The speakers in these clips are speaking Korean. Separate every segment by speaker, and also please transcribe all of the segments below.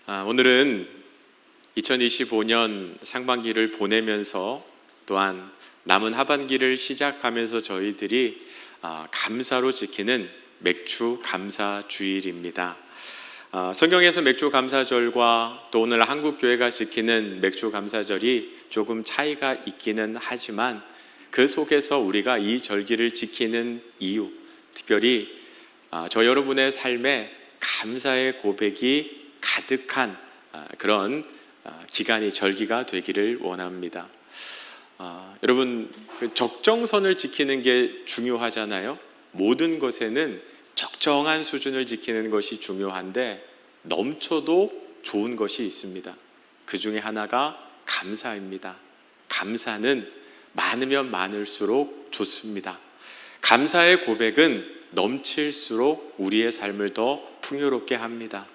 Speaker 1: 오늘은 2025년 상반기를 보내면서 또한 남은 하반기를 시작하면서 저희들이 감사로 지키는 맥주 감사 주일입니다. 성경에서 맥주 감사절과 또 오늘 한국교회가 지키는 맥주 감사절이 조금 차이가 있기는 하지만 그 속에서 우리가 이 절기를 지키는 이유, 특별히 저 여러분의 삶에 감사의 고백이 가득한 그런 기간이 절기가 되기를 원합니다. 여러분, 그 적정선을 지키는 게 중요하잖아요. 모든 것에는 적정한 수준을 지키는 것이 중요한데 넘쳐도 좋은 것이 있습니다. 그 중에 하나가 감사입니다. 감사는 많으면 많을수록 좋습니다. 감사의 고백은 넘칠수록 우리의 삶을 더 풍요롭게 합니다.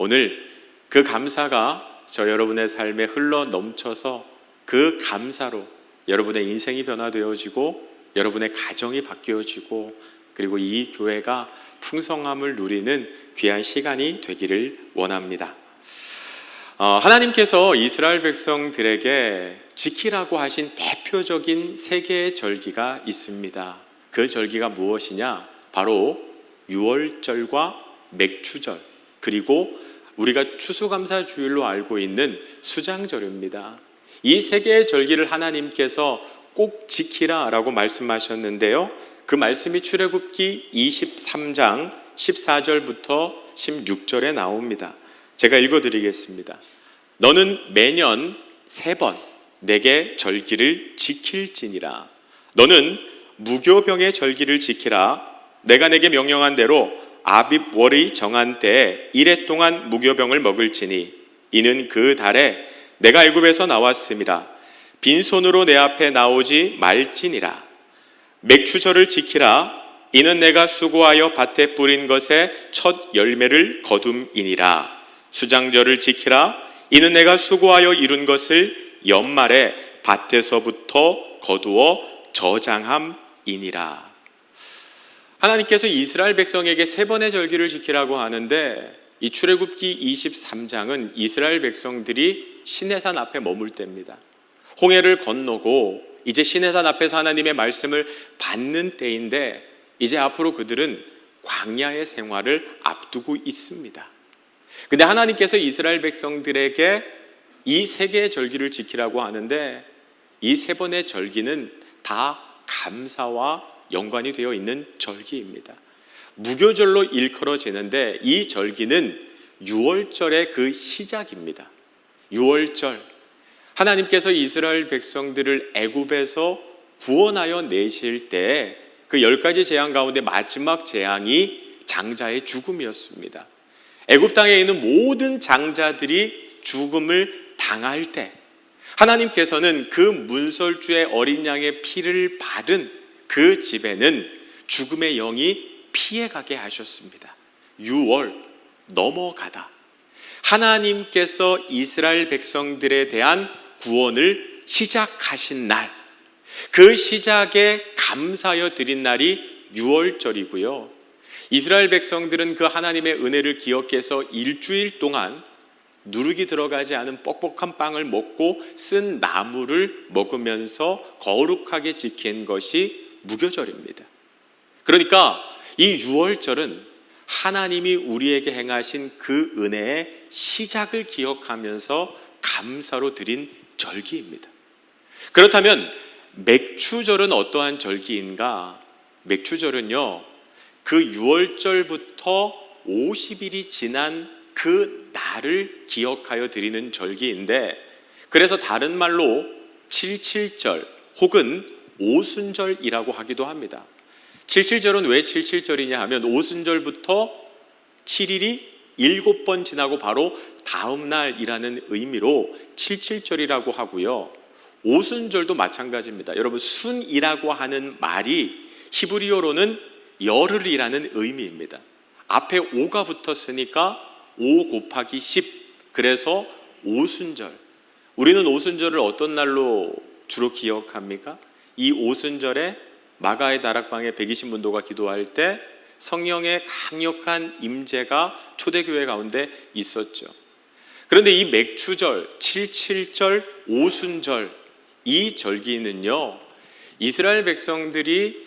Speaker 1: 오늘 그 감사가 저 여러분의 삶에 흘러 넘쳐서 그 감사로 여러분의 인생이 변화되어지고 여러분의 가정이 바뀌어지고 그리고 이 교회가 풍성함을 누리는 귀한 시간이 되기를 원합니다. 하나님께서 이스라엘 백성들에게 지키라고 하신 대표적인 세 개의 절기가 있습니다. 그 절기가 무엇이냐? 바로 유월절과 맥추절, 그리고 우리가 추수감사 주일로 알고 있는 수장절입니다. 이 세 개의 절기를 하나님께서 꼭 지키라 라고 말씀하셨는데요, 그 말씀이 출애굽기 23장 14절부터 16절에 나옵니다. 제가 읽어드리겠습니다. 너는 매년 3번 내게 절기를 지킬지니라. 너는 무교병의 절기를 지키라. 내가 내게 명령한 대로 아빕 월의 정한 때에 1해 동안 무교병을 먹을지니 이는 그 달에 내가 애굽에서 나왔음이라. 빈손으로 내 앞에 나오지 말지니라. 맥추절을 지키라. 이는 내가 수고하여 밭에 뿌린 것의 첫 열매를 거둠이니라. 수장절을 지키라. 이는 내가 수고하여 이룬 것을 연말에 밭에서부터 거두어 저장함이니라. 하나님께서 이스라엘 백성에게 3번의 절기를 지키라고 하는데 이 출애굽기 23장은 이스라엘 백성들이 시내산 앞에 머물 때입니다. 홍해를 건너고 이제 시내산 앞에서 하나님의 말씀을 받는 때인데 이제 앞으로 그들은 광야의 생활을 앞두고 있습니다. 근데 하나님께서 이스라엘 백성들에게 이 3개의 절기를 지키라고 하는데 이 3번의 절기는 다 감사와 연관이 되어 있는 절기입니다. 무교절로 일컬어지는데 이 절기는 유월절의 그 시작입니다. 유월절, 하나님께서 이스라엘 백성들을 애굽에서 구원하여 내실 때 그 10가지 재앙 가운데 마지막 재앙이 장자의 죽음이었습니다. 애굽 땅에 있는 모든 장자들이 죽음을 당할 때 하나님께서는 그 문설주의 어린 양의 피를 바른 그 집에는 죽음의 영이 피해가게 하셨습니다. 6월 넘어가다 하나님께서 이스라엘 백성들에 대한 구원을 시작하신 날, 그 시작에 감사하여 드린 날이 6월절이고요. 이스라엘 백성들은 그 하나님의 은혜를 기억해서 일주일 동안 누룩이 들어가지 않은 뻑뻑한 빵을 먹고 쓴 나물을 먹으면서 거룩하게 지킨 것이 무교절입니다. 그러니까 이 6월절은 하나님이 우리에게 행하신 그 은혜의 시작을 기억하면서 감사로 드린 절기입니다. 그렇다면 맥추절은 어떠한 절기인가? 맥추절은요, 그 6월절부터 50일이 지난 그 날을 기억하여 드리는 절기인데, 그래서 다른 말로 칠칠절 혹은 오순절이라고 하기도 합니다. 칠칠절은 왜 칠칠절이냐 하면 오순절부터 7일이 7번 지나고 바로 다음 날이라는 의미로 칠칠절이라고 하고요. 오순절도 마찬가지입니다. 여러분, 순이라고 하는 말이 히브리어로는 열흘이라는 의미입니다. 앞에 5가 붙었으니까 5 곱하기 10, 그래서 오순절. 우리는 오순절을 어떤 날로 주로 기억합니까? 이 오순절에 마가의 다락방에 120문도가 기도할 때 성령의 강력한 임재가 초대교회 가운데 있었죠. 그런데 이 맥추절, 칠칠절, 오순절 이 절기는요, 이스라엘 백성들이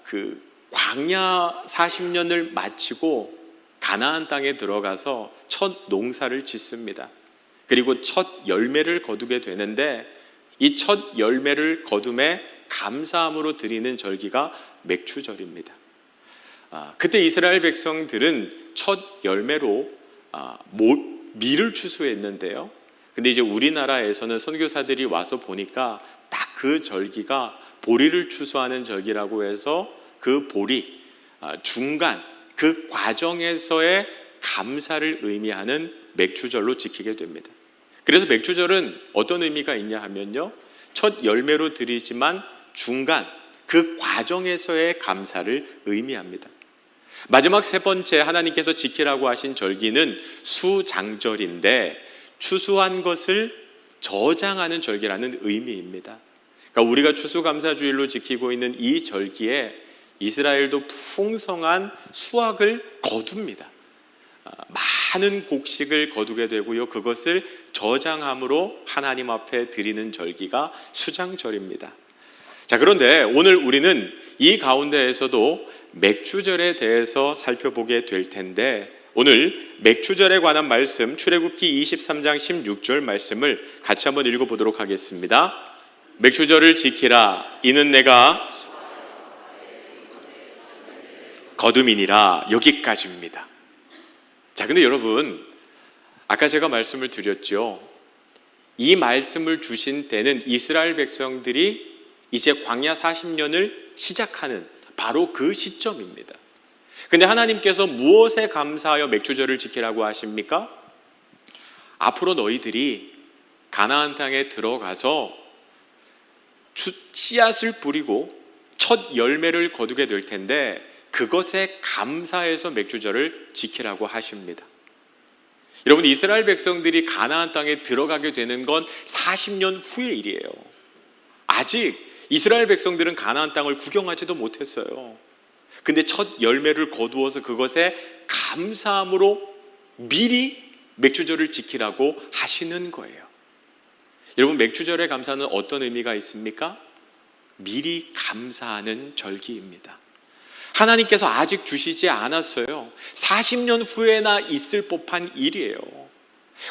Speaker 1: 그 광야 40년을 마치고 가나안 땅에 들어가서 첫 농사를 짓습니다. 그리고 첫 열매를 거두게 되는데, 이 첫 열매를 거둠에 감사함으로 드리는 절기가 맥추절입니다. 그때 이스라엘 백성들은 첫 열매로 밀을 추수했는데요. 근데 이제 우리나라에서는 선교사들이 와서 보니까 딱 그 절기가 보리를 추수하는 절기라고 해서 그 보리 중간 그 과정에서의 감사를 의미하는 맥추절로 지키게 됩니다. 그래서 맥추절은 어떤 의미가 있냐 하면요, 첫 열매로 드리지만 중간 그 과정에서의 감사를 의미합니다. 마지막 세 번째 하나님께서 지키라고 하신 절기는 수장절인데, 추수한 것을 저장하는 절기라는 의미입니다. 그러니까 우리가 추수감사주일로 지키고 있는 이 절기에 이스라엘도 풍성한 수확을 거둡니다. 많은 곡식을 거두게 되고요, 그것을 저장함으로 하나님 앞에 드리는 절기가 수장절입니다. 자, 그런데 오늘 우리는 이 가운데에서도 맥추절에 대해서 살펴보게 될 텐데, 오늘 맥추절에 관한 말씀 출애굽기 23장 16절 말씀을 같이 한번 읽어보도록 하겠습니다. 맥추절을 지키라, 이는 내가 거둠이니라. 여기까지입니다. 자, 근데 여러분, 아까 제가 말씀을 드렸죠. 이 말씀을 주신 때는 이스라엘 백성들이 이제 광야 40년을 시작하는 바로 그 시점입니다. 근데 하나님께서 무엇에 감사하여 맥추절을 지키라고 하십니까? 앞으로 너희들이 가나안 땅에 들어가서 씨앗을 뿌리고 첫 열매를 거두게 될 텐데, 그것에 감사해서 맥추절을 지키라고 하십니다. 여러분, 이스라엘 백성들이 가나안 땅에 들어가게 되는 건 40년 후의 일이에요. 아직 이스라엘 백성들은 가나안 땅을 구경하지도 못했어요. 근데 첫 열매를 거두어서 그것에 감사함으로 미리 맥추절을 지키라고 하시는 거예요. 여러분, 맥추절의 감사는 어떤 의미가 있습니까? 미리 감사하는 절기입니다. 하나님께서 아직 주시지 않았어요. 40년 후에나 있을 법한 일이에요.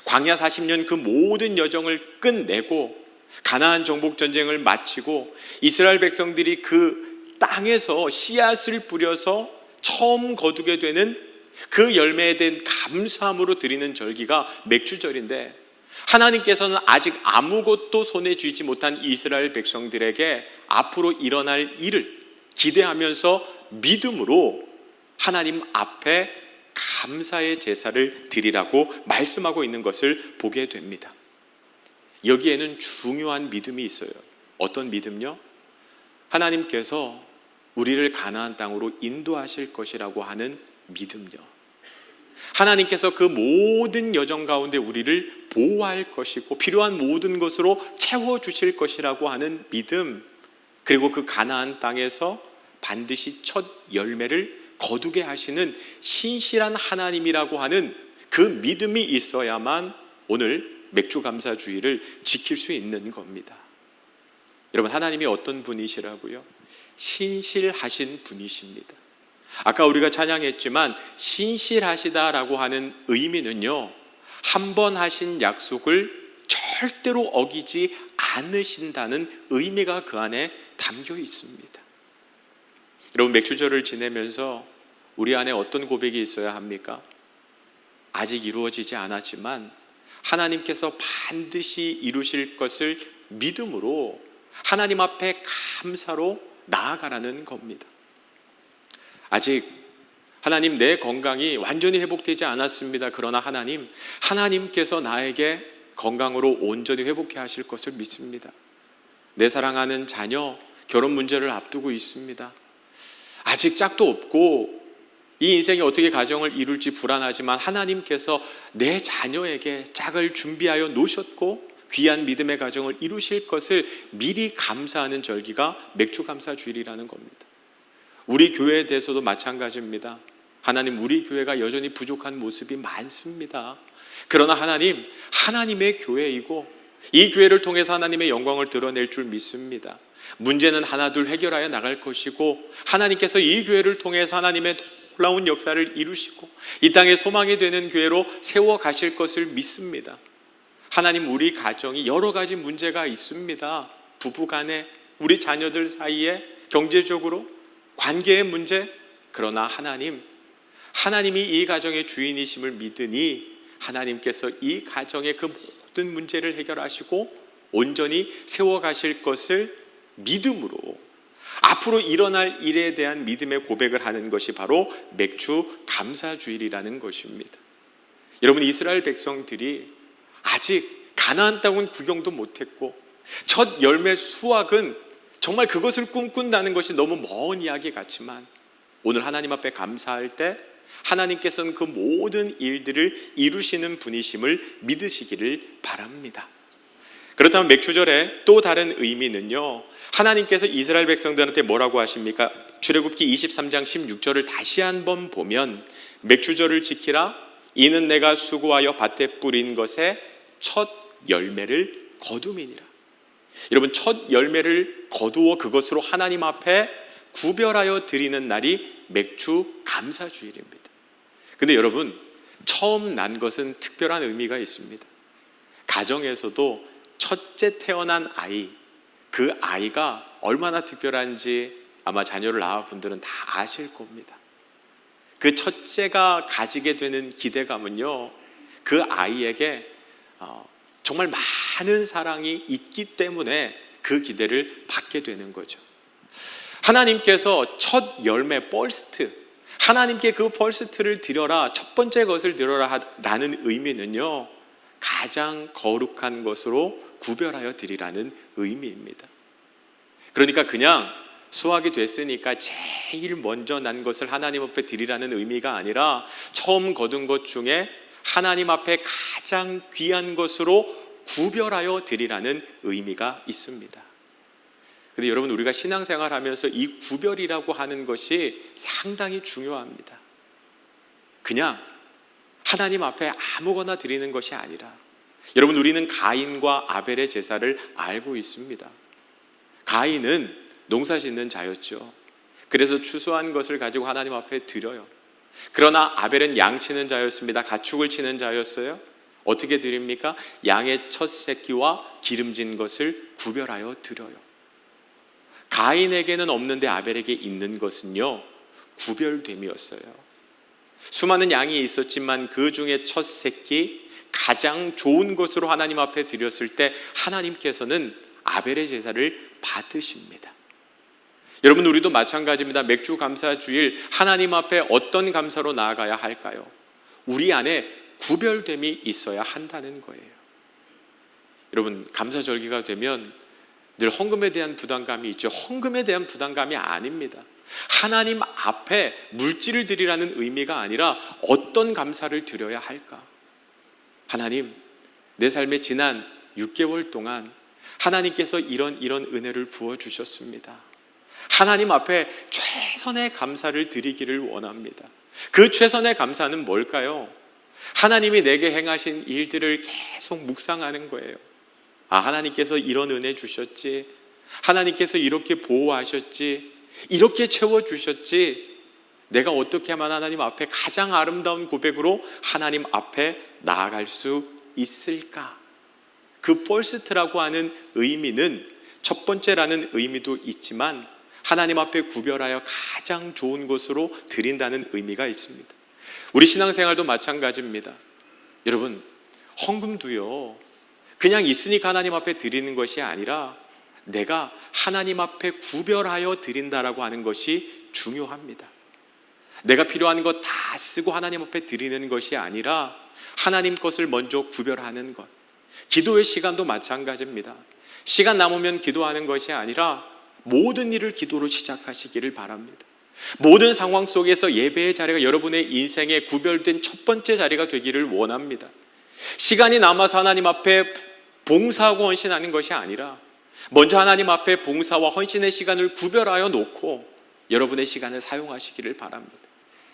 Speaker 1: 광야 40년 그 모든 여정을 끝내고 가나안 정복 전쟁을 마치고 이스라엘 백성들이 그 땅에서 씨앗을 뿌려서 처음 거두게 되는 그 열매에 대한 감사함으로 드리는 절기가 맥추절인데, 하나님께서는 아직 아무것도 손에 쥐지 못한 이스라엘 백성들에게 앞으로 일어날 일을 기대하면서 믿음으로 하나님 앞에 감사의 제사를 드리라고 말씀하고 있는 것을 보게 됩니다. 여기에는 중요한 믿음이 있어요. 어떤 믿음요? 하나님께서 우리를 가나안 땅으로 인도하실 것이라고 하는 믿음요. 하나님께서 그 모든 여정 가운데 우리를 보호할 것이고 필요한 모든 것으로 채워주실 것이라고 하는 믿음, 그리고 그 가나안 땅에서 반드시 첫 열매를 거두게 하시는 신실한 하나님이라고 하는 그 믿음이 있어야만 오늘 맥추감사주의를 지킬 수 있는 겁니다. 여러분, 하나님이 어떤 분이시라고요? 신실하신 분이십니다. 아까 우리가 찬양했지만 신실하시다라고 하는 의미는요, 한 번 하신 약속을 절대로 어기지 않으신다는 의미가 그 안에 담겨 있습니다. 여러분, 맥추절을 지내면서 우리 안에 어떤 고백이 있어야 합니까? 아직 이루어지지 않았지만 하나님께서 반드시 이루실 것을 믿음으로 하나님 앞에 감사로 나아가라는 겁니다. 아직 하나님, 내 건강이 완전히 회복되지 않았습니다. 그러나 하나님께서 나에게 건강으로 온전히 회복해 하실 것을 믿습니다. 내 사랑하는 자녀 결혼 문제를 앞두고 있습니다. 아직 짝도 없고 이 인생이 어떻게 가정을 이룰지 불안하지만 하나님께서 내 자녀에게 짝을 준비하여 놓으셨고 귀한 믿음의 가정을 이루실 것을 미리 감사하는 절기가 맥추감사주일이라는 겁니다. 우리 교회에 대해서도 마찬가지입니다. 하나님, 우리 교회가 여전히 부족한 모습이 많습니다. 그러나 하나님, 하나님의 교회이고 이 교회를 통해서 하나님의 영광을 드러낼 줄 믿습니다. 문제는 하나둘 해결하여 나갈 것이고 하나님께서 이 교회를 통해서 하나님의 놀라운 역사를 이루시고 이 땅에 소망이 되는 교회로 세워 가실 것을 믿습니다. 하나님, 우리 가정이 여러 가지 문제가 있습니다. 부부간에, 우리 자녀들 사이에, 경제적으로, 관계의 문제. 그러나 하나님이 이 가정의 주인이심을 믿으니 하나님께서 이 가정의 그 모든 문제를 해결하시고 온전히 세워가실 것을 믿음으로 앞으로 일어날 일에 대한 믿음의 고백을 하는 것이 바로 맥주 감사주일이라는 것입니다. 여러분, 이스라엘 백성들이 아직 가나안 땅은 구경도 못했고 첫 열매 수확은 정말 그것을 꿈꾼다는 것이 너무 먼 이야기 같지만 오늘 하나님 앞에 감사할 때 하나님께서는 그 모든 일들을 이루시는 분이심을 믿으시기를 바랍니다. 그렇다면 맥주절의 또 다른 의미는요, 하나님께서 이스라엘 백성들한테 뭐라고 하십니까? 출애굽기 23장 16절을 다시 한번 보면 맥주절을 지키라. 이는 내가 수고하여 밭에 뿌린 것에 첫 열매를 거둠이니라. 여러분, 첫 열매를 거두어 그것으로 하나님 앞에 구별하여 드리는 날이 맥주 감사주일입니다. 근데 여러분, 처음 난 것은 특별한 의미가 있습니다. 가정에서도 첫째 태어난 아이, 그 아이가 얼마나 특별한지 아마 자녀를 낳은 분들은 다 아실 겁니다. 그 첫째가 가지게 되는 기대감은요, 그 아이에게 정말 많은 사랑이 있기 때문에 그 기대를 받게 되는 거죠. 하나님께서 첫 열매, 퍼스트, 하나님께 그 퍼스트를 드려라, 첫 번째 것을 드려라 라는 의미는요, 가장 거룩한 것으로 구별하여 드리라는 의미입니다. 그러니까 그냥 수확이 됐으니까 제일 먼저 난 것을 하나님 앞에 드리라는 의미가 아니라 처음 거둔 것 중에 하나님 앞에 가장 귀한 것으로 구별하여 드리라는 의미가 있습니다. 근데 여러분, 우리가 신앙생활 하면서 이 구별이라고 하는 것이 상당히 중요합니다. 그냥 하나님 앞에 아무거나 드리는 것이 아니라, 여러분, 우리는 가인과 아벨의 제사를 알고 있습니다. 가인은 농사 짓는 자였죠. 그래서 추수한 것을 가지고 하나님 앞에 드려요. 그러나 아벨은 양 치는 자였습니다. 가축을 치는 자였어요. 어떻게 드립니까? 양의 첫 새끼와 기름진 것을 구별하여 드려요. 가인에게는 없는데 아벨에게 있는 것은요, 구별됨이었어요. 수많은 양이 있었지만 그 중에 첫 새끼, 가장 좋은 것으로 하나님 앞에 드렸을 때 하나님께서는 아벨의 제사를 받으십니다. 여러분, 우리도 마찬가지입니다. 맥주 감사주일, 하나님 앞에 어떤 감사로 나아가야 할까요? 우리 안에 구별됨이 있어야 한다는 거예요. 여러분, 감사절기가 되면 늘 헌금에 대한 부담감이 있죠. 헌금에 대한 부담감이 아닙니다. 하나님 앞에 물질을 드리라는 의미가 아니라 어떤 감사를 드려야 할까? 하나님, 내 삶의 지난 6개월 동안 하나님께서 이런 은혜를 부어주셨습니다. 하나님 앞에 최선의 감사를 드리기를 원합니다. 그 최선의 감사는 뭘까요? 하나님이 내게 행하신 일들을 계속 묵상하는 거예요. 아, 하나님께서 이런 은혜 주셨지, 하나님께서 이렇게 보호하셨지, 이렇게 채워주셨지, 내가 어떻게 하면 하나님 앞에 가장 아름다운 고백으로 하나님 앞에 나아갈 수 있을까? 그 퍼스트라고 하는 의미는 첫 번째라는 의미도 있지만 하나님 앞에 구별하여 가장 좋은 것으로 드린다는 의미가 있습니다. 우리 신앙생활도 마찬가지입니다. 여러분, 헌금도요, 그냥 있으니까 하나님 앞에 드리는 것이 아니라 내가 하나님 앞에 구별하여 드린다라고 하는 것이 중요합니다. 내가 필요한 것 다 쓰고 하나님 앞에 드리는 것이 아니라 하나님 것을 먼저 구별하는 것. 기도의 시간도 마찬가지입니다. 시간 남으면 기도하는 것이 아니라 모든 일을 기도로 시작하시기를 바랍니다. 모든 상황 속에서 예배의 자리가 여러분의 인생에 구별된 첫 번째 자리가 되기를 원합니다. 시간이 남아서 하나님 앞에 봉사하고 헌신하는 것이 아니라 먼저 하나님 앞에 봉사와 헌신의 시간을 구별하여 놓고 여러분의 시간을 사용하시기를 바랍니다.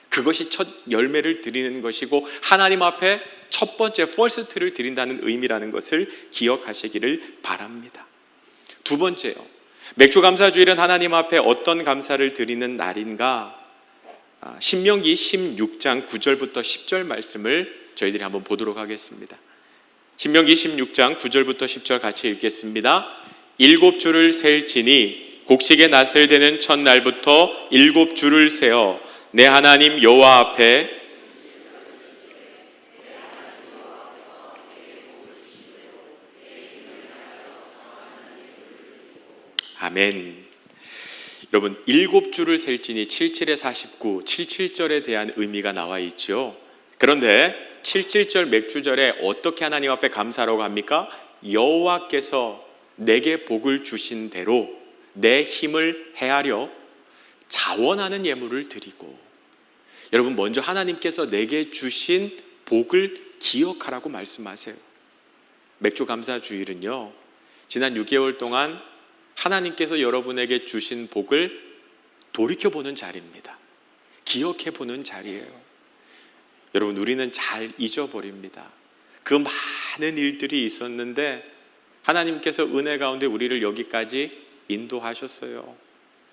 Speaker 1: 그것이 첫 열매를 드리는 것이고 하나님 앞에 첫 첫 번째 퍼스트를 드린다는 의미라는 것을 기억하시기를 바랍니다. 두 번째요, 맥주 감사주일은 하나님 앞에 어떤 감사를 드리는 날인가? 신명기 16장 9절부터 10절 말씀을 저희들이 한번 보도록 하겠습니다. 신명기 16장 9절부터 10절 같이 읽겠습니다. 7주를 셀지니 곡식의 낫을 되는 첫날부터 7주를 세어 내 하나님 여호와 앞에 아멘. 여러분, 7주를 셀지니 77에 49, 77절에 대한 의미가 나와 있죠. 그런데 77절 맥주절에 어떻게 하나님 앞에 감사라고 합니까? 여호와께서 내게 복을 주신 대로 내 힘을 헤아려 자원하는 예물을 드리고. 여러분, 먼저 하나님께서 내게 주신 복을 기억하라고 말씀하세요. 맥주 감사 주일은요, 지난 6개월 동안 하나님께서 여러분에게 주신 복을 돌이켜보는 자리입니다. 기억해보는 자리예요. 여러분, 우리는 잘 잊어버립니다. 그 많은 일들이 있었는데 하나님께서 은혜 가운데 우리를 여기까지 인도하셨어요.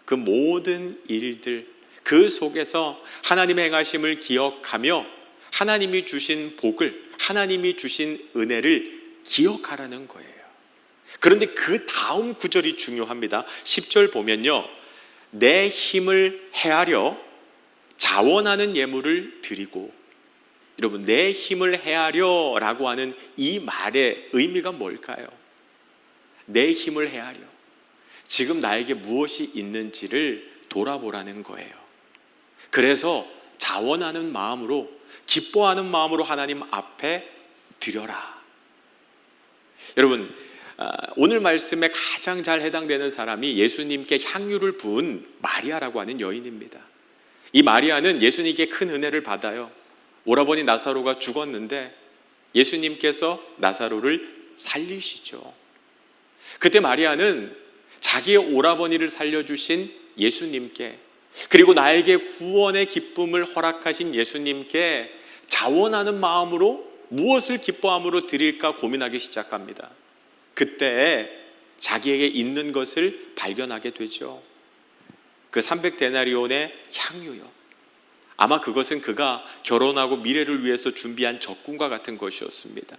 Speaker 1: 그 모든 일들, 그 속에서 하나님의 행하심을 기억하며 하나님이 주신 복을, 하나님이 주신 은혜를 기억하라는 거예요. 그런데 그 다음 구절이 중요합니다. 10절 보면요, 내 힘을 헤아려 자원하는 예물을 드리고. 여러분, 내 힘을 헤아려 라고 하는 이 말의 의미가 뭘까요? 내 힘을 헤아려, 지금 나에게 무엇이 있는지를 돌아보라는 거예요. 그래서 자원하는 마음으로, 기뻐하는 마음으로 하나님 앞에 드려라. 여러분, 오늘 말씀에 가장 잘 해당되는 사람이 예수님께 향유를 부은 마리아라고 하는 여인입니다. 이 마리아는 예수님께 큰 은혜를 받아요. 오라버니 나사로가 죽었는데 예수님께서 나사로를 살리시죠. 그때 마리아는 자기의 오라버니를 살려주신 예수님께, 그리고 나에게 구원의 기쁨을 허락하신 예수님께 자원하는 마음으로 무엇을 기뻐함으로 드릴까 고민하기 시작합니다. 그때 자기에게 있는 것을 발견하게 되죠. 그 300데나리온의 향유요. 아마 그것은 그가 결혼하고 미래를 위해서 준비한 적금과 같은 것이었습니다.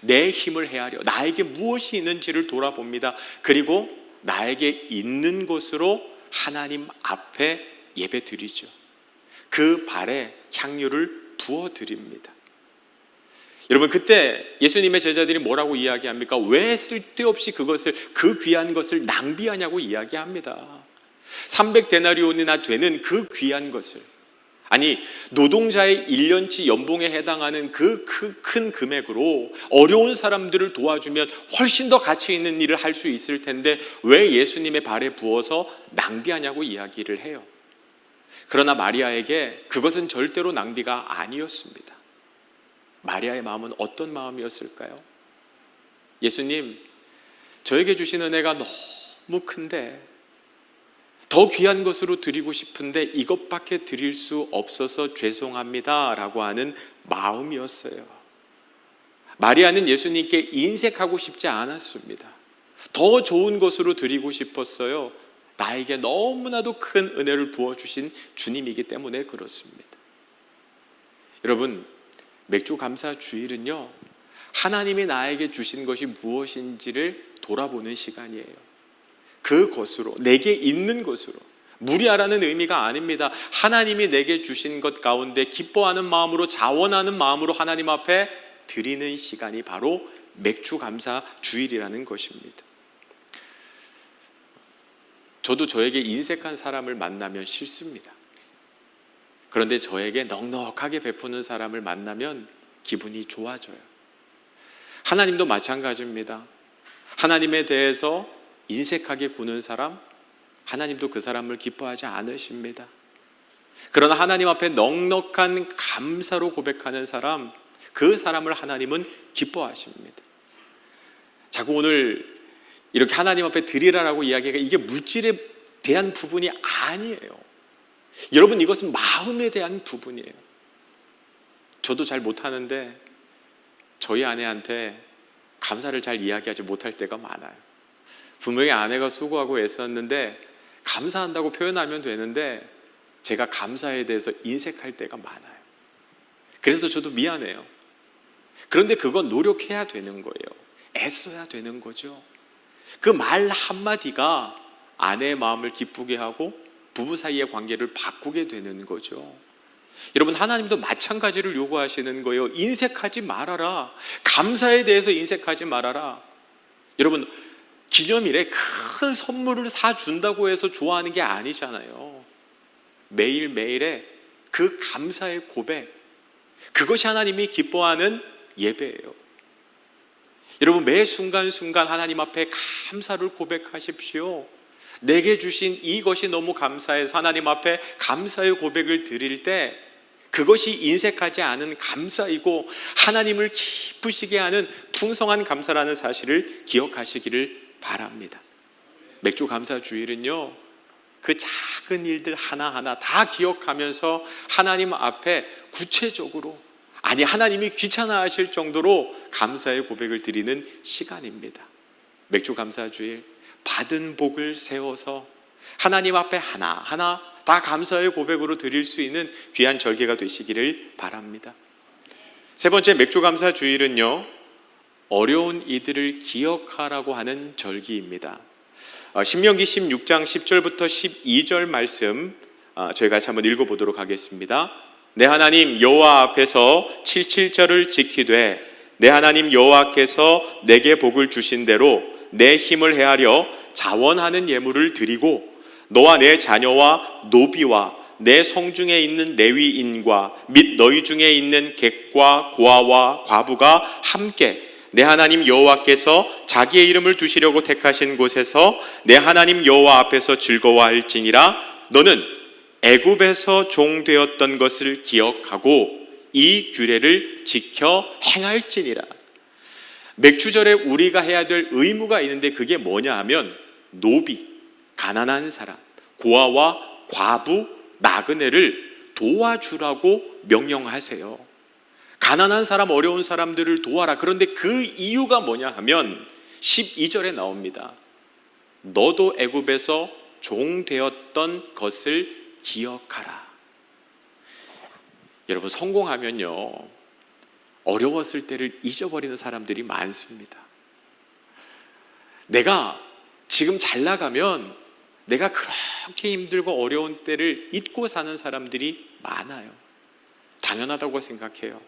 Speaker 1: 내 힘을 헤아려 나에게 무엇이 있는지를 돌아봅니다. 그리고 나에게 있는 것으로 하나님 앞에 예배 드리죠. 그 발에 향유를 부어 드립니다. 여러분, 그때 예수님의 제자들이 뭐라고 이야기합니까? 왜 쓸데없이 그것을, 그 귀한 것을 낭비하냐고 이야기합니다. 300데나리온이나 되는 그 귀한 것을, 아니 노동자의 1년치 연봉에 해당하는 그 큰 금액으로 어려운 사람들을 도와주면 훨씬 더 가치 있는 일을 할 수 있을 텐데 왜 예수님의 발에 부어서 낭비하냐고 이야기를 해요. 그러나 마리아에게 그것은 절대로 낭비가 아니었습니다. 마리아의 마음은 어떤 마음이었을까요? 예수님, 저에게 주신 은혜가 너무 큰데 더 귀한 것으로 드리고 싶은데 이것밖에 드릴 수 없어서 죄송합니다 라고 하는 마음이었어요. 마리아는 예수님께 인색하고 싶지 않았습니다. 더 좋은 것으로 드리고 싶었어요. 나에게 너무나도 큰 은혜를 부어주신 주님이기 때문에 그렇습니다. 여러분, 맥주 감사 주일은요, 하나님이 나에게 주신 것이 무엇인지를 돌아보는 시간이에요. 그것으로, 내게 있는 것으로, 무리하라는 의미가 아닙니다. 하나님이 내게 주신 것 가운데 기뻐하는 마음으로, 자원하는 마음으로 하나님 앞에 드리는 시간이 바로 맥주 감사 주일이라는 것입니다. 저도 저에게 인색한 사람을 만나면 싫습니다. 그런데 저에게 넉넉하게 베푸는 사람을 만나면 기분이 좋아져요. 하나님도 마찬가지입니다. 하나님에 대해서 인색하게 구는 사람, 하나님도 그 사람을 기뻐하지 않으십니다. 그러나 하나님 앞에 넉넉한 감사로 고백하는 사람, 그 사람을 하나님은 기뻐하십니다. 자꾸 오늘 이렇게 하나님 앞에 드리라라고 이야기가, 이게 물질에 대한 부분이 아니에요. 여러분, 이것은 마음에 대한 부분이에요. 저도 잘 못하는데 저희 아내한테 감사를 잘 이야기하지 못할 때가 많아요. 분명히 아내가 수고하고 애썼는데 감사한다고 표현하면 되는데 제가 감사에 대해서 인색할 때가 많아요. 그래서 저도 미안해요. 그런데 그건 노력해야 되는 거예요. 애써야 되는 거죠. 그 말 한마디가 아내의 마음을 기쁘게 하고 부부 사이의 관계를 바꾸게 되는 거죠. 여러분, 하나님도 마찬가지를 요구하시는 거예요. 인색하지 말아라. 감사에 대해서 인색하지 말아라. 여러분, 기념일에 큰 선물을 사준다고 해서 좋아하는 게 아니잖아요. 매일매일의 그 감사의 고백, 그것이 하나님이 기뻐하는 예배예요. 여러분, 매 순간순간 하나님 앞에 감사를 고백하십시오. 내게 주신 이것이 너무 감사해서 하나님 앞에 감사의 고백을 드릴 때 그것이 인색하지 않은 감사이고 하나님을 기쁘시게 하는 풍성한 감사라는 사실을 기억하시기를 바랍니다. 맥주 감사 주일은요, 그 작은 일들 하나하나 다 기억하면서 하나님 앞에 구체적으로, 아니 하나님이 귀찮아하실 정도로 감사의 고백을 드리는 시간입니다. 맥주 감사 주일, 받은 복을 세워서 하나님 앞에 하나하나 다 감사의 고백으로 드릴 수 있는 귀한 절기가 되시기를 바랍니다. 세 번째, 맥주 감사 주일은요, 어려운 이들을 기억하라고 하는 절기입니다. 신명기 16장 10절부터 12절 말씀 저희 같이 한번 읽어보도록 하겠습니다. 내 하나님 여호와 앞에서 77절을 지키되 내 하나님 여호와께서 내게 복을 주신 대로 내 힘을 헤아려 자원하는 예물을 드리고 너와 내 자녀와 노비와 내 성중에 있는 레위인과 및 너희 중에 있는 객과 고아와 과부가 함께 내 하나님 여호와께서 자기의 이름을 두시려고 택하신 곳에서 내 하나님 여호와 앞에서 즐거워할지니라. 너는 애굽에서 종되었던 것을 기억하고 이 규례를 지켜 행할지니라. 맥주절에 우리가 해야 될 의무가 있는데 그게 뭐냐 하면 노비, 가난한 사람, 고아와 과부, 나그네를 도와주라고 명령하세요. 가난한 사람, 어려운 사람들을 도와라. 그런데 그 이유가 뭐냐 하면 12절에 나옵니다. 너도 애굽에서 종되었던 것을 기억하라. 여러분, 성공하면요, 어려웠을 때를 잊어버리는 사람들이 많습니다. 내가 지금 잘 나가면 내가 그렇게 힘들고 어려운 때를 잊고 사는 사람들이 많아요. 당연하다고 생각해요.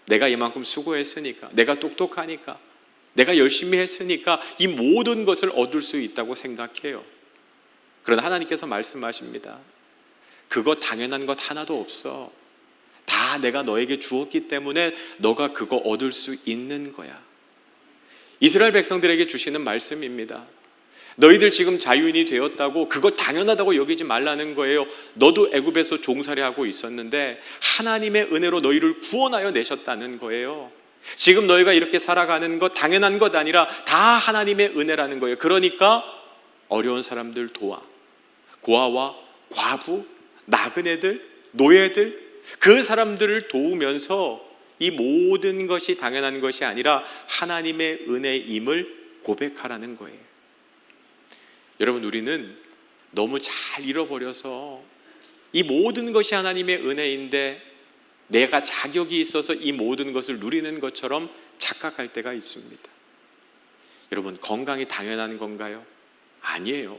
Speaker 1: 내가 이만큼 수고했으니까, 내가 똑똑하니까, 내가 열심히 했으니까 이 모든 것을 얻을 수 있다고 생각해요. 그러나 하나님께서 말씀하십니다. 그거 당연한 것 하나도 없어. 다 내가 너에게 주었기 때문에 너가 그거 얻을 수 있는 거야. 이스라엘 백성들에게 주시는 말씀입니다. 너희들 지금 자유인이 되었다고 그거 당연하다고 여기지 말라는 거예요. 너도 애굽에서 종살이하고 있었는데 하나님의 은혜로 너희를 구원하여 내셨다는 거예요. 지금 너희가 이렇게 살아가는 것 당연한 것 아니라 다 하나님의 은혜라는 거예요. 그러니까 어려운 사람들 도와, 고아와 과부, 나그네들, 노예들, 그 사람들을 도우면서 이 모든 것이 당연한 것이 아니라 하나님의 은혜임을 고백하라는 거예요. 여러분, 우리는 너무 잘 잃어버려서 이 모든 것이 하나님의 은혜인데 내가 자격이 있어서 이 모든 것을 누리는 것처럼 착각할 때가 있습니다. 여러분, 건강이 당연한 건가요? 아니에요.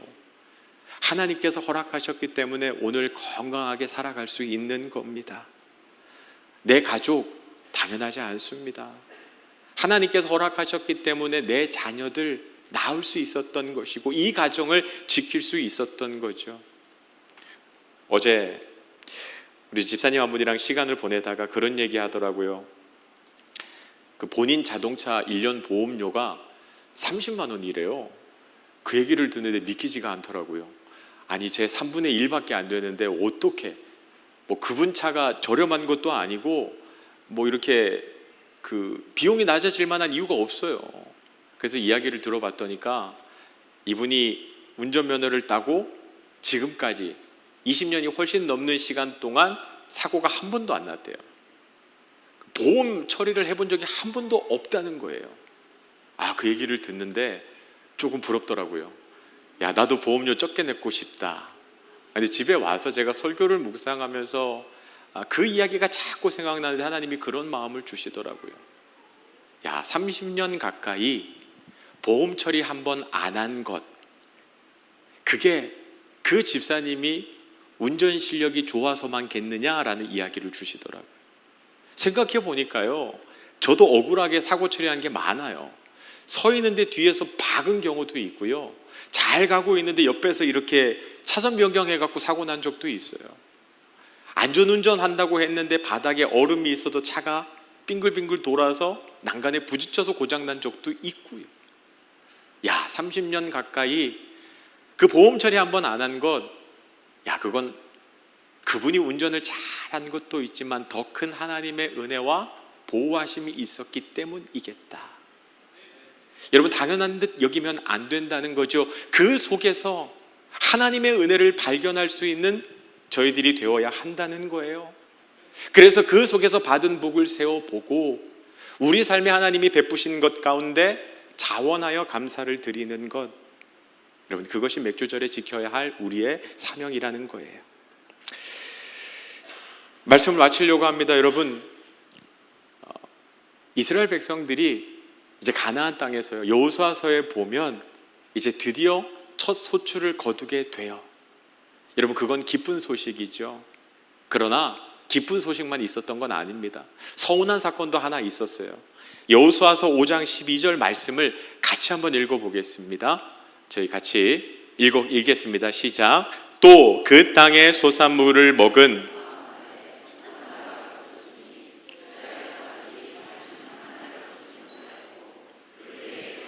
Speaker 1: 하나님께서 허락하셨기 때문에 오늘 건강하게 살아갈 수 있는 겁니다. 내 가족 당연하지 않습니다. 하나님께서 허락하셨기 때문에 내 자녀들 낳을 수 있었던 것이고 이 가정을 지킬 수 있었던 거죠. 어제 우리 집사님 한 분이랑 시간을 보내다가 그런 얘기 하더라고요. 그 본인 자동차 1년 보험료가 30만 원이래요. 그 얘기를 듣는데 믿기지가 않더라고요. 아니, 제 3분의 1밖에 안 되는데 어떻게, 뭐 그분 차가 저렴한 것도 아니고 뭐 이렇게 그 비용이 낮아질 만한 이유가 없어요. 그래서 이야기를 들어봤더니까 이분이 운전면허를 따고 지금까지 20년이 훨씬 넘는 시간 동안 사고가 한 번도 안 났대요. 보험 처리를 해본 적이 한 번도 없다는 거예요. 그 얘기를 듣는데 조금 부럽더라고요. 야, 나도 보험료 적게 내고 싶다. 근데 집에 와서 제가 설교를 묵상하면서 그 이야기가 자꾸 생각나는데 하나님이 그런 마음을 주시더라고요. 야, 30년 가까이 보험 처리 한 번 안 한 것, 그게 그 집사님이 운전 실력이 좋아서만겠느냐라는 이야기를 주시더라고요. 생각해 보니까요, 저도 억울하게 사고 처리한 게 많아요. 서 있는데 뒤에서 박은 경우도 있고요, 잘 가고 있는데 옆에서 이렇게 차선 변경해갖고 사고 난 적도 있어요. 안전운전 한다고 했는데 바닥에 얼음이 있어도 차가 빙글빙글 돌아서 난간에 부딪혀서 고장난 적도 있고요. 야, 30년 가까이 그 보험 처리 한 번 안 한 것, 그건 그분이 운전을 잘한 것도 있지만 더 큰 하나님의 은혜와 보호하심이 있었기 때문이겠다. 여러분, 당연한 듯 여기면 안 된다는 거죠. 그 속에서 하나님의 은혜를 발견할 수 있는 저희들이 되어야 한다는 거예요. 그래서 그 속에서 받은 복을 세워보고 우리 삶에 하나님이 베푸신 것 가운데 자원하여 감사를 드리는 것, 여러분, 그것이 맥주절에 지켜야 할 우리의 사명이라는 거예요. 말씀을 마치려고 합니다. 여러분, 이스라엘 백성들이 이제 가나안 땅에서요, 여호수아서에 보면 이제 드디어 첫 소출을 거두게 돼요. 여러분, 그건 기쁜 소식이죠. 그러나 기쁜 소식만 있었던 건 아닙니다. 서운한 사건도 하나 있었어요. 여호수아서 5장 12절 말씀을 같이 한번 읽어보겠습니다. 저희 같이 읽겠습니다. 시작. 또 그 땅의 소산물을 먹은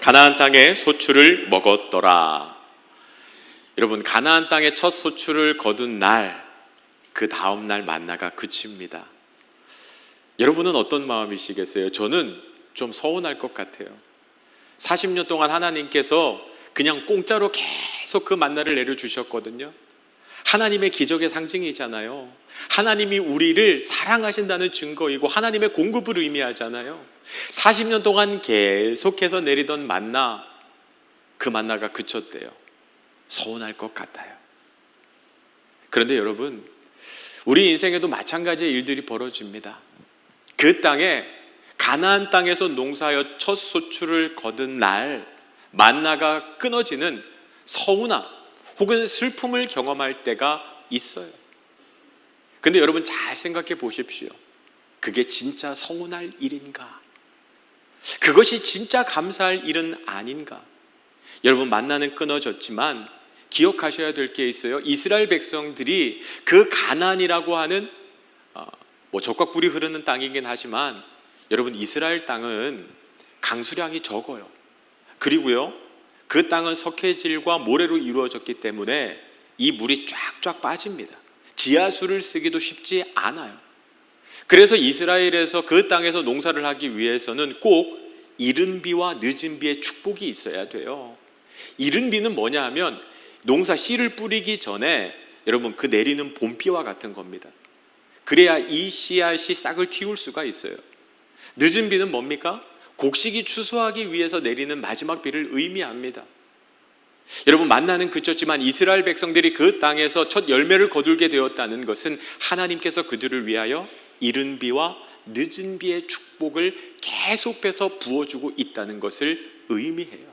Speaker 1: 가나안 땅의 소출을 먹었더라. 여러분, 가나안 땅의 첫 소출을 거둔 날, 그 다음 날 만나가 그칩니다. 여러분은 어떤 마음이시겠어요? 저는 좀 서운할 것 같아요. 40년 동안 하나님께서 그냥 공짜로 계속 그 만나를 내려주셨거든요. 하나님의 기적의 상징이잖아요. 하나님이 우리를 사랑하신다는 증거이고 하나님의 공급을 의미하잖아요. 40년 동안 계속해서 내리던 만나, 그 만나가 그쳤대요. 서운할 것 같아요. 그런데 여러분, 우리 인생에도 마찬가지의 일들이 벌어집니다. 그 땅에, 가나안 땅에서 농사하여 첫 소출을 거둔 날 만나가 끊어지는 서운함 혹은 슬픔을 경험할 때가 있어요. 근데 여러분, 잘 생각해 보십시오. 그게 진짜 서운할 일인가? 그것이 진짜 감사할 일은 아닌가? 여러분, 만나는 끊어졌지만 기억하셔야 될 게 있어요. 이스라엘 백성들이 그 가나안이라고 하는 적과 꿀이 흐르는 땅이긴 하지만, 여러분, 이스라엘 땅은 강수량이 적어요. 그리고요, 그 땅은 석회질과 모래로 이루어졌기 때문에 이 물이 쫙쫙 빠집니다. 지하수를 쓰기도 쉽지 않아요. 그래서 이스라엘에서 그 땅에서 농사를 하기 위해서는 꼭 이른 비와 늦은 비의 축복이 있어야 돼요. 이른 비는 뭐냐 하면 농사 씨를 뿌리기 전에 여러분, 그 내리는 봄비와 같은 겁니다. 그래야 이 씨앗이 싹을 틔울 수가 있어요. 늦은 비는 뭡니까? 곡식이 추수하기 위해서 내리는 마지막 비를 의미합니다. 여러분, 만나는 그쳤지만 이스라엘 백성들이 그 땅에서 첫 열매를 거둘게 되었다는 것은 하나님께서 그들을 위하여 이른 비와 늦은 비의 축복을 계속해서 부어주고 있다는 것을 의미해요.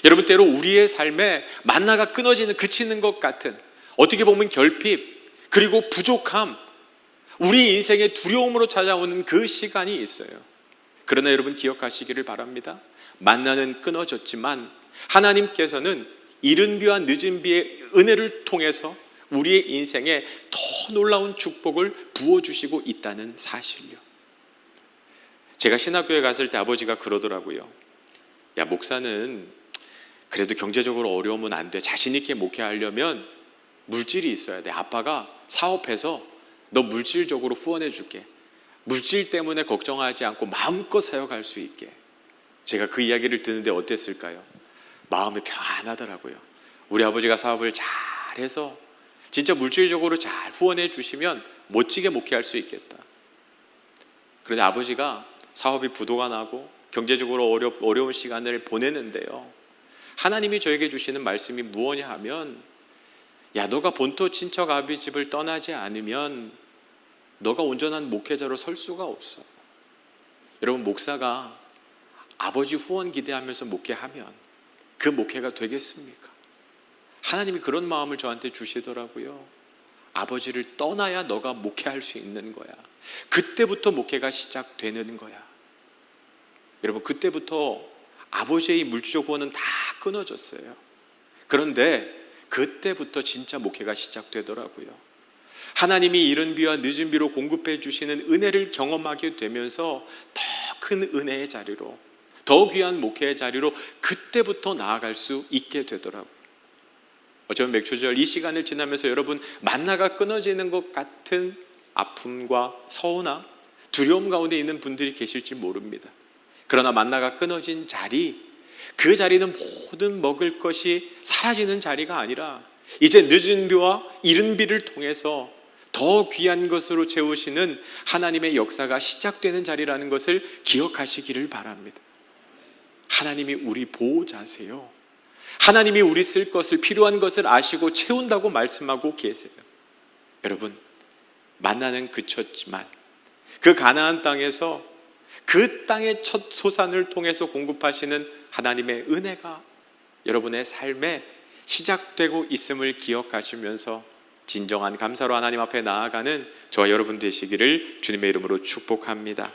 Speaker 1: 여러분, 때로 우리의 삶에 만나가 끊어지는, 그치는 것 같은, 어떻게 보면 결핍 그리고 부족함, 우리 인생의 두려움으로 찾아오는 그 시간이 있어요. 그러나 여러분, 기억하시기를 바랍니다. 만나는 끊어졌지만 하나님께서는 이른 비와 늦은 비의 은혜를 통해서 우리의 인생에 더 놀라운 축복을 부어주시고 있다는 사실요. 제가 신학교에 갔을 때 아버지가 그러더라고요. 야, 목사는 그래도 경제적으로 어려우면 안 돼. 자신 있게 목회하려면 물질이 있어야 돼. 아빠가 사업해서 너 물질적으로 후원해 줄게. 물질 때문에 걱정하지 않고 마음껏 사역할 수 있게. 제가 그 이야기를 듣는데 어땠을까요? 마음이 편안하더라고요. 우리 아버지가 사업을 잘해서 진짜 물질적으로 잘 후원해 주시면 멋지게 목회할 수 있겠다. 그런데 아버지가 사업이 부도가 나고 경제적으로 어려운 시간을 보내는데요, 하나님이 저에게 주시는 말씀이 무엇냐 하면, 야, 너가 본토 친척 아비 집을 떠나지 않으면 너가 온전한 목회자로 설 수가 없어. 여러분, 목사가 아버지 후원 기대하면서 목회하면 그 목회가 되겠습니까? 하나님이 그런 마음을 저한테 주시더라고요. 아버지를 떠나야 너가 목회할 수 있는 거야. 그때부터 목회가 시작되는 거야. 여러분, 그때부터 아버지의 물질적 후원은 다 끊어졌어요. 그런데 그때부터 진짜 목회가 시작되더라고요. 하나님이 이른 비와 늦은 비로 공급해 주시는 은혜를 경험하게 되면서 더 큰 은혜의 자리로, 더 귀한 목회의 자리로 그때부터 나아갈 수 있게 되더라고요. 어쩌면 맥주절 이 시간을 지나면서 여러분, 만나가 끊어지는 것 같은 아픔과 서운함, 두려움 가운데 있는 분들이 계실지 모릅니다. 그러나 만나가 끊어진 자리, 그 자리는 모든 먹을 것이 사라지는 자리가 아니라 이제 늦은 비와 이른 비를 통해서 더 귀한 것으로 채우시는 하나님의 역사가 시작되는 자리라는 것을 기억하시기를 바랍니다. 하나님이 우리 보호자세요. 하나님이 우리 쓸 것을, 필요한 것을 아시고 채운다고 말씀하고 계세요. 여러분, 만나는 그쳤지만 그 가나안 땅에서 그 땅의 첫 소산을 통해서 공급하시는 하나님의 은혜가 여러분의 삶에 시작되고 있음을 기억하시면서 진정한 감사로 하나님 앞에 나아가는 저와 여러분 되시기를 주님의 이름으로 축복합니다.